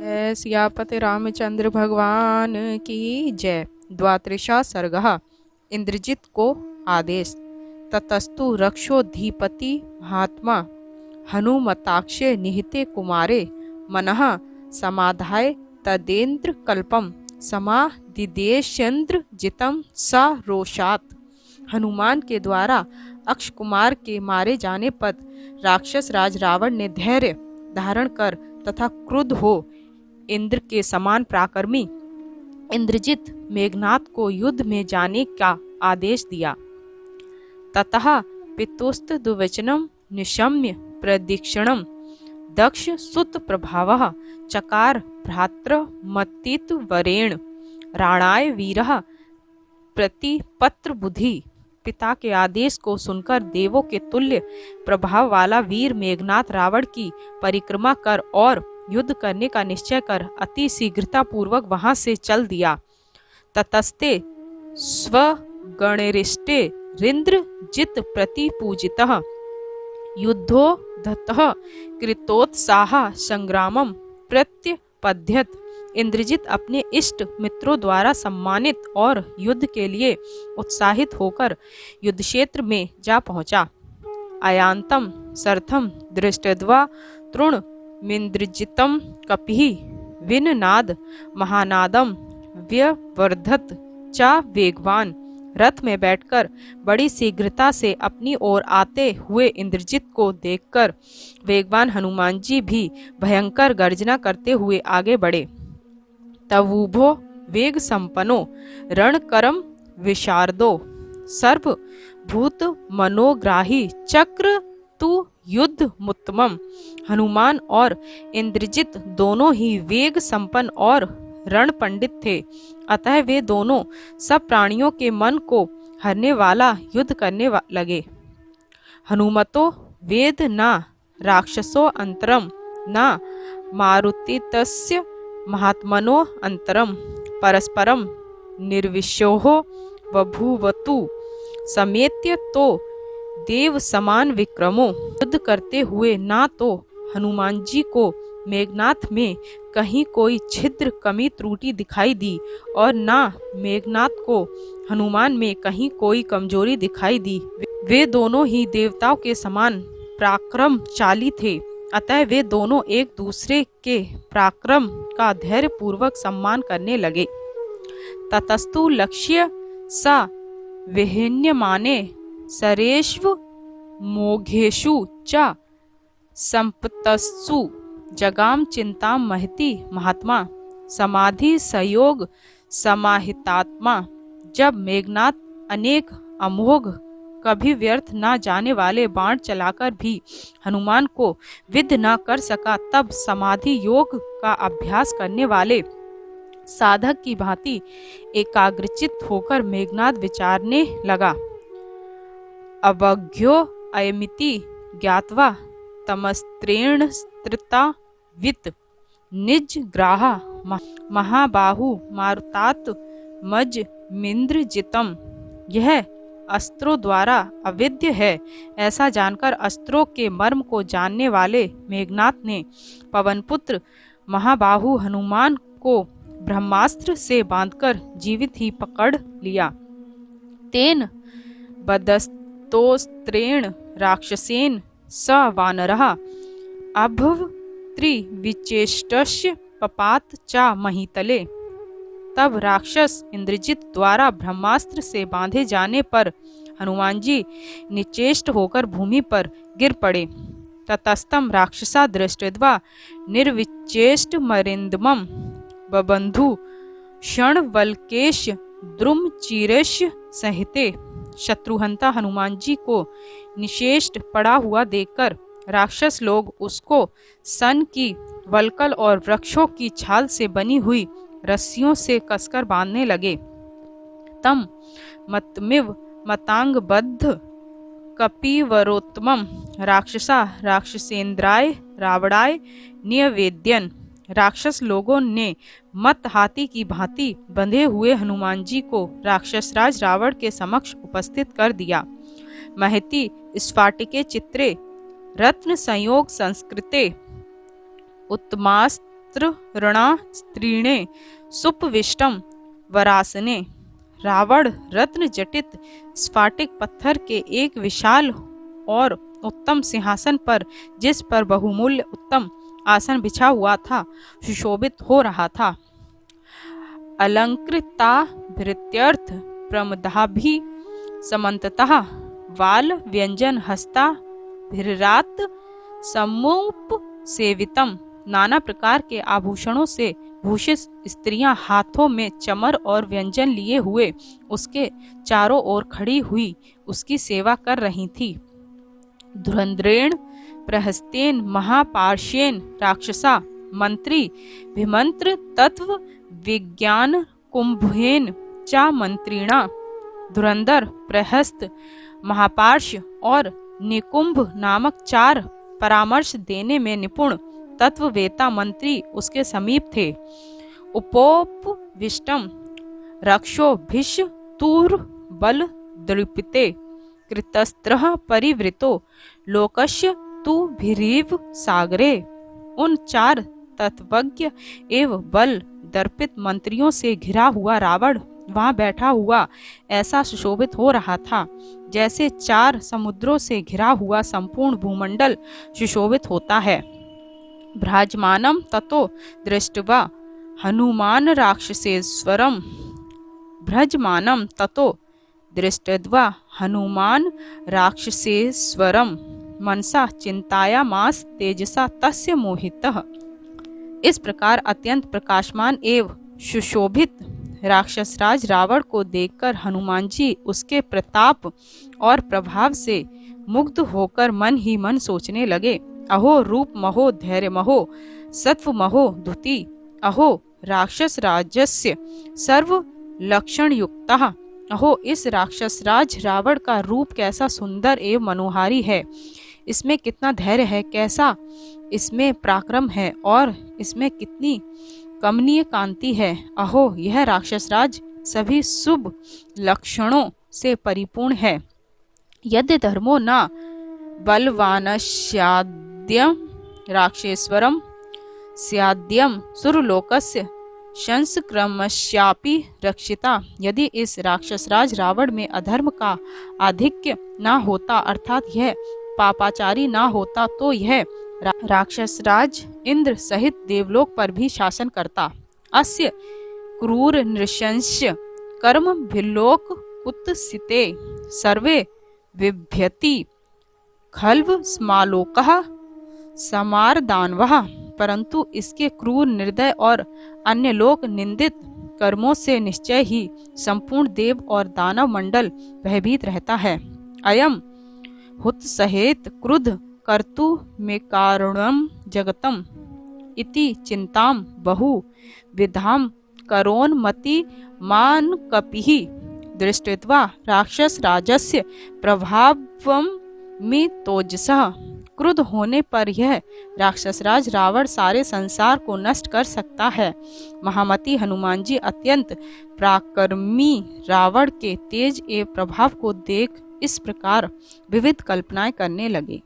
सियापति रामचंद्र भगवान की जय। द्वात्रिशा सर्गः। इंद्रजित को आदेश। ततस्तु रक्षोधिपति महात्मा हनुमताक्षे निहिते कुमारे मनः समाधाय तदेन्द्र कल्पम समादिदेशेन्द्र जितम स रोषात्। हनुमान के द्वारा अक्ष कुमार के मारे जाने पर राक्षस राज रावण ने धैर्य धारण कर तथा क्रुद्ध हो इंद्र के समान पराक्रमी इंद्रजित मेघनाथ को युद्ध में जाने का आदेश दिया। ततः पितुस्त दुवचनम निशम्य प्रदीक्षणम दक्ष सुत प्रभावः चकार भ्रात्र मत्तित वरेण राणाय वीरः प्रतिपत्र बुद्धि। पिता के आदेश को सुनकर देवों के तुल्य प्रभाव वाला वीर मेघनाथ रावण की परिक्रमा कर और युद्ध करने का निश्चय कर अति शीघ्रता पूर्वक वहां से चल दिया। ततस्ते स्वगणरिष्टे रिंद्र जित प्रति पूजितः युद्धोद्धतः कृतोत्साह संग्रामम प्रत्यपद्यत। इंद्रजित अपने इष्ट मित्रों द्वारा सम्मानित और युद्ध के लिए उत्साहित होकर युद्ध क्षेत्र में जा पहुंचा। अयांतम सर्थम दृष्टद्वा तृण मिंद्रजितम कपिः विननाद महानादम व्यवर्धत चा वेगवान। रथ में बैठकर बड़ी शीघ्रता से अपनी ओर आते हुए इंद्रजित को देखकर वेगवान हनुमान जी भी भयंकर गर्जना करते हुए आगे बढ़े। तवुभो वेग संपन्नो रणकरम विशारदो सर्वभूत मनोग्राही चक्र तु युद्ध मुत्तमम। हनुमान और इंद्रजित दोनों ही वेग संपन्न और रण पंडित थे, अतः वे दोनों सब प्राणियों के मन को हरने वाला युद्ध करने लगे। हनुमतो वेद न राक्षसो अंतरम न मारुतितस्य महात्मनो अंतरम परस्परम निर्विशोः बभूवतु समेत्य तो देव समान विक्रमो। युद्ध करते हुए ना तो हनुमान जी को मेघनाथ में कहीं कोई छिद्र कमी त्रुटि दिखाई दी और ना मेघनाथ को हनुमान में कहीं कोई कमजोरी दिखाई दी। वे दोनों ही देवताओं के समान पराक्रमशाली थे, अतः वे दोनों एक दूसरे के पराक्रम का धैर्य पूर्वक सम्मान करने लगे। ततस्तु लक्ष्य सा विहिन्यमाने सरेष्व मोघेषु च संपत्सु जगाम चिंता महति महात्मा समाधि सहयोग समाहितात्मा। जब मेघनाथ अनेक अमोघ कभी व्यर्थ न जाने वाले बाण चलाकर भी हनुमान को विद्ध न कर सका, तब समाधि योग का अभ्यास करने वाले साधक की भांति एकाग्रचित होकर मेघनाथ विचारने लगा। अवज्ञो अयमिति ज्ञात्वा तमस्त्रेण स्त्रिता वित निज ग्राह महाबाहु मारुतात मज मिंद्रजितम। यह अस्त्रों द्वारा अविद्य है, ऐसा जानकर अस्त्रों के मर्म को जानने वाले मेघनाथ ने पवनपुत्र महाबाहु हनुमान को ब्रह्मास्त्र से बांधकर जीवित ही पकड़ लिया। तेन बदस्तोस्त्रेण राक्षसेन स वानरः अभव त्रिविचेष्टस्य पपात च महीतले। तब राक्षस इंद्रजित द्वारा ब्रह्मास्त्र से बांधे जाने पर हनुमान जी निचेष्ट होकर भूमि पर गिर पड़े। ततस्तम राक्षसा दृष्टवा निर्विचेष्ट मरिंदमम बबंधु क्षणवल्केश द्रुम चीरेश सहिते। शत्रुहंता हनुमान जी को निशेष्ट पड़ा हुआ देखकर राक्षस लोग उसको सन की वल्कल और वृक्षों की छाल से बनी हुई रस्सियों से कसकर बांधने लगे। तम मतमिव मतांगबद्ध कपिवरोत्तमम राक्षसा राक्षसेन्द्राय रावणाय निवेद्यन। राक्षस लोगों ने मत हाथी की भांति बंधे हुए हनुमान जी को राक्षसराज रावण के समक्ष उपस्थित कर दिया। महति स्फाटिके चित्रे रत्न संयोग संस्कृते उत्तमास्त वस्त्र ऋणा स्त्रीणे सुपविष्टम वरासने। रावण रत्न जटित स्फाटिक पत्थर के एक विशाल और उत्तम सिंहासन पर, जिस पर बहुमूल्य उत्तम आसन बिछा हुआ था, सुशोभित हो रहा था। अलंकृता भृत्यर्थ प्रमदाभि समन्ततः वाल व्यंजन हस्ता भिरात समूप सेवितम। नाना प्रकार के आभूषणों से भूषित स्त्रियां हाथों में चमर और व्यंजन लिए हुए उसके चारों ओर खड़ी हुई उसकी सेवा कर रही थी। धुरंद्रेण प्रहस्तेन महापार्श्वेन राक्षसा मंत्री विमंत्र तत्व विज्ञान कुंभेन चा मंत्रिणा। धुरंधर, प्रहस्त, महापार्श्व और निकुंभ नामक 4 परामर्श देने में निपुण तत्ववेता मंत्री उसके समीप थे। उपोपविष्टम रक्षो भिष तूर बल द्रिपिते कृतस्त्रः परिवृतो लोकस्य तु भिरीव सागरे। उन 4 तत्वज्ञ एवं बल दर्पित मंत्रियों से घिरा हुआ रावण वहां बैठा हुआ ऐसा सुशोभित हो रहा था जैसे 4 समुद्रों से घिरा हुआ संपूर्ण भूमंडल सुशोभित होता है। भ्राजमानम ततो दृष्ट्वा हनुमान राक्षसेश्वरम। भ्रजमानम ततो दृष्ट्वा हनुमान राक्षसेश्वरम मनसा चिंतायामास तेजसा तस्य मोहितः। इस प्रकार अत्यंत प्रकाशमान एवं सुशोभित राक्षसराज रावण को देखकर हनुमान जी उसके प्रताप और प्रभाव से मुग्ध होकर मन ही मन सोचने लगे, अहो रूप महो धैर्य महो सत्व महो धुति, अहो राक्षस राजस्य सर्व लक्षण युक्तः। अहो इस राक्षस राज रावण का रूप कैसा सुंदर एवं मनोहारी है, इसमें कितना धैर्य है, कैसा इसमें पराक्रम है और इसमें कितनी कमनीय कांति है। अहो यह राक्षस राज सभी शुभ लक्षणों से परिपूर्ण है। यद्य धर्मो न बलवानस्याद्यम राक्षेश्वरम स्याद्यम सुरलोकस्य संस्क्रमस्यापि रक्षिता। यदि इस राक्षसराज रावण में अधर्म का आधिक्य न होता अर्थात यह पापाचारी न होता तो यह राक्षसराज इंद्र सहित देवलोक पर भी शासन करता। अस्य क्रूर नृशंस्य कर्म भिल्लोक कुत्सिते सर्वे विभ्यति खल्व स्मालोकः समारदानवः। परंतु इसके क्रूर निर्दय और अन्य लोक निंदित कर्मों से निश्चय ही संपूर्ण देव और दानव मंडल भयभीत रहता है। अयम हुत सहेत क्रुद्ध कर्तु में कारणम जगतम इति चिंताम बहु विधाम करोन्मति मान कपिः दृष्ट्वा राक्षस राजस्य प्रभावम में तोजसः। क्रुद्ध होने पर यह राक्षसराज रावण सारे संसार को नष्ट कर सकता है। महामती हनुमान जी अत्यंत पराक्रमी रावण के तेज एवं प्रभाव को देख इस प्रकार विविध कल्पनाएं करने लगे।